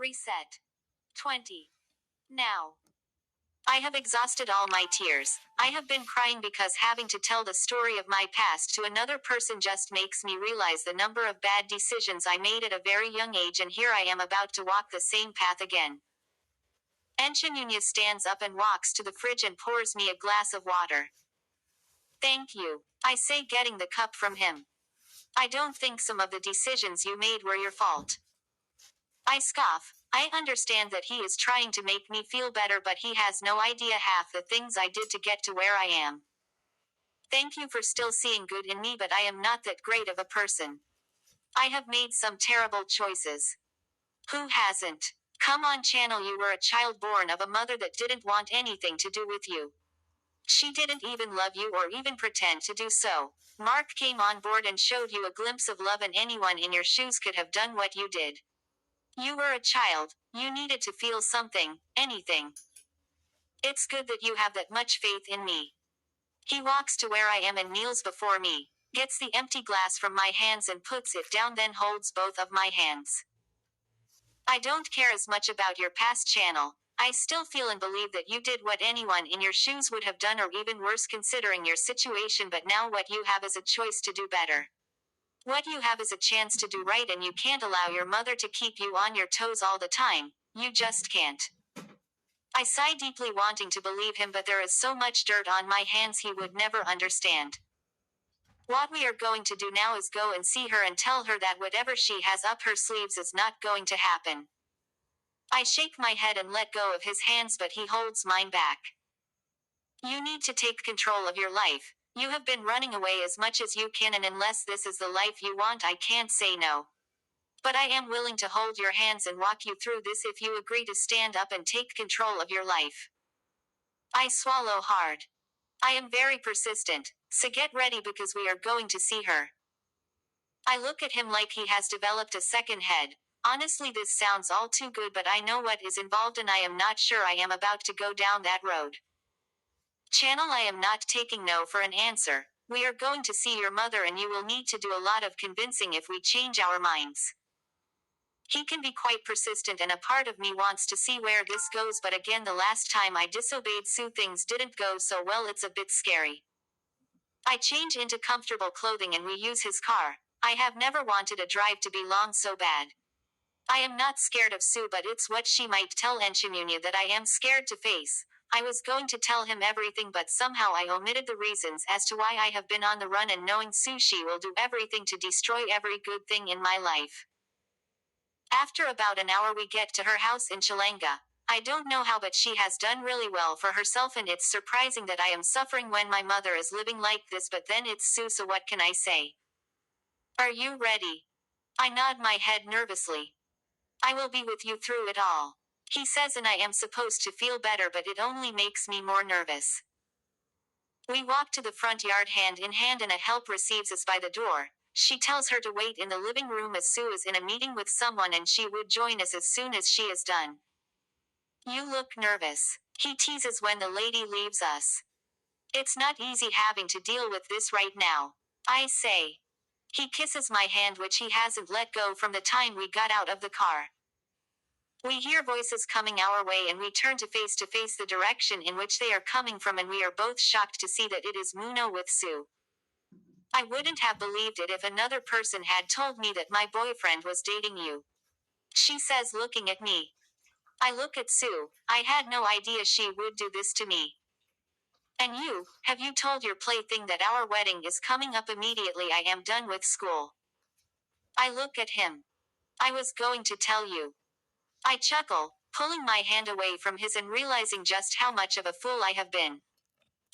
Reset. 20. Now. I have exhausted all my tears. I have been crying because having to tell the story of my past to another person just makes me realize the number of bad decisions I made at a very young age, and here I am about to walk the same path again. Nchimunya stands up and walks to the fridge and pours me a glass of water. Thank you, I say, getting the cup from him. I don't think some of the decisions you made were your fault. I scoff. I understand that he is trying to make me feel better, but he has no idea half the things I did to get to where I am. Thank you for still seeing good in me, but I am not that great of a person. I have made some terrible choices. Who hasn't? Come on, Channel, you were a child born of a mother that didn't want anything to do with you. She didn't even love you or even pretend to do so. Mark came on board and showed you a glimpse of love, and anyone in your shoes could have done what you did. You were a child. You needed to feel something, anything. It's good that you have that much faith in me. He walks to where I am and kneels before me, gets the empty glass from my hands and puts it down, then holds both of my hands. I don't care as much about your past, Channel. I still feel and believe that you did what anyone in your shoes would have done, or even worse considering your situation, but now what you have is a choice to do better. What you have is a chance to do right, and you can't allow your mother to keep you on your toes all the time. You just can't. I sigh deeply, wanting to believe him, but there is so much dirt on my hands he would never understand. What we are going to do now is go and see her and tell her that whatever she has up her sleeves is not going to happen. I shake my head and let go of his hands, but he holds mine back. You need to take control of your life. You have been running away as much as you can, and unless this is the life you want, I can't say no. But I am willing to hold your hands and walk you through this if you agree to stand up and take control of your life. I swallow hard. I am very persistent, so get ready because we are going to see her. I look at him like he has developed a second head. Honestly, this sounds all too good, but I know what is involved and I am not sure I am about to go down that road. Channel, I am not taking no for an answer. We are going to see your mother and you will need to do a lot of convincing if we change our minds. He can be quite persistent and a part of me wants to see where this goes, but again, the last time I disobeyed Sue things didn't go so well. It's a bit scary. I change into comfortable clothing and we use his car. I have never wanted a drive to be long so bad. I am not scared of Sue, but it's what she might tell Nchimunya that I am scared to face. I was going to tell him everything, but somehow I omitted the reasons as to why I have been on the run, and knowing Sue, she will do everything to destroy every good thing in my life. After about an hour we get to her house in Chilanga. I don't know how, but she has done really well for herself, and it's surprising that I am suffering when my mother is living like this, but then it's Sue, so what can I say? Are you ready? I nod my head nervously. I will be with you through it all, he says, and I am supposed to feel better, but it only makes me more nervous. We walk to the front yard hand in hand and a help receives us by the door. She tells her to wait in the living room as Sue is in a meeting with someone and she would join us as soon as she is done. You look nervous, he teases when the lady leaves us. It's not easy having to deal with this right now, I say. He kisses my hand, which he hasn't let go from the time we got out of the car. We hear voices coming our way and we turn to face the direction in which they are coming from, and we are both shocked to see that it is Muno with Sue. I wouldn't have believed it if another person had told me that my boyfriend was dating you, she says, looking at me. I look at Sue. I had no idea she would do this to me. And you, have you told your plaything that our wedding is coming up immediately I am done with school? I look at him. I was going to tell you. I chuckle, pulling my hand away from his and realizing just how much of a fool I have been.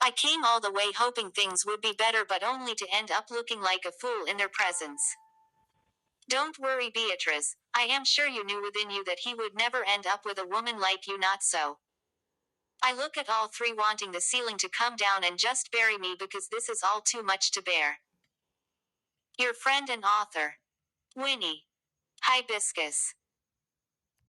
I came all the way hoping things would be better, but only to end up looking like a fool in their presence. Don't worry, Beatrice. I am sure you knew within you that he would never end up with a woman like you, not so. I look at all three, wanting the ceiling to come down and just bury me because this is all too much to bear. Your friend and author, Winnie. Hibiscus.